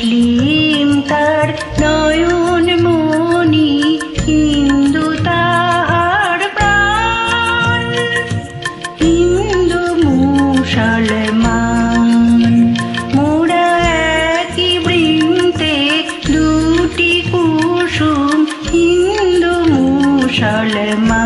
মুসলিম তার নয়ন মনি, হিন্দু তাহার প্রাণ। হিন্দু মুসলমান মোরা একই বৃন্তে, দুটি কুসুম হিন্দু মুসলমান।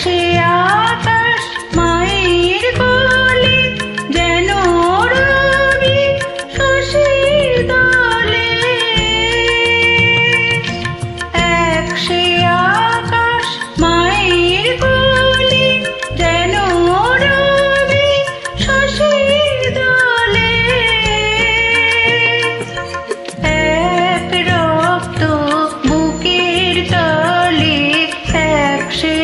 সে আকাশ মায়ের কোলে, যেন রবি শশীর দলে। এক সে আকাশ মায়ের কোলে, যেন রবি শশীর দলে। এক রক্ত বুকের তলে, এক সে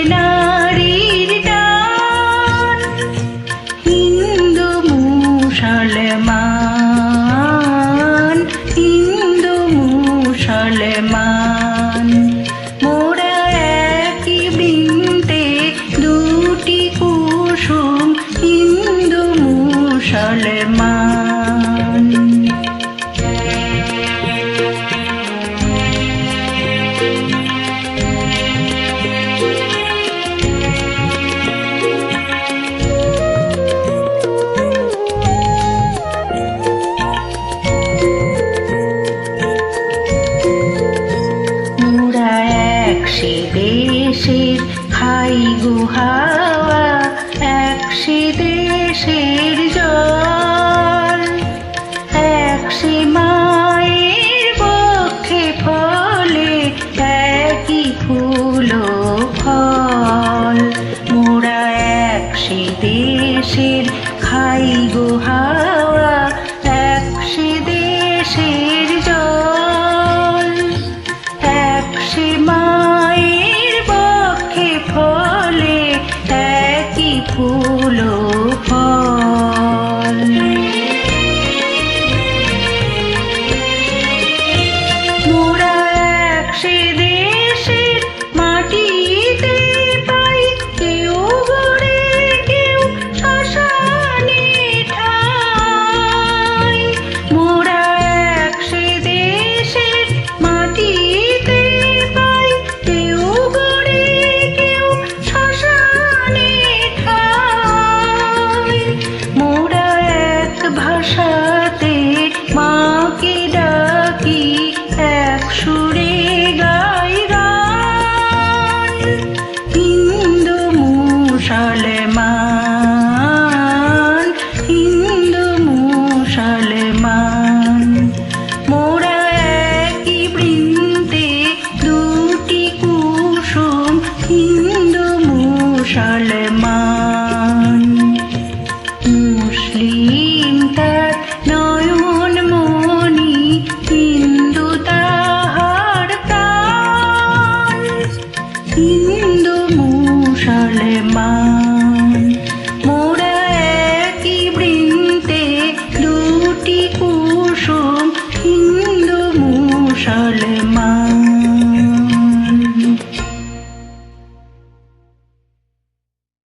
মুসলমান, হিন্দু মুসলমান মোরা একই বৃন্তে, দুটি কুসুম হিন্দু মুসলমান। সে দেশের খাই গো হাওয়া, এক সে দেশের জল। এক সে মায়ের বক্ষে ফলে, একই ফুল ফল। মোরা এক সে দেশের খাই গো হাওয়া, এক সে দেশের জল। এক সে মায়ের বক্ষে ফলে, একই ফুল ফল। মোরা এক সে দেশে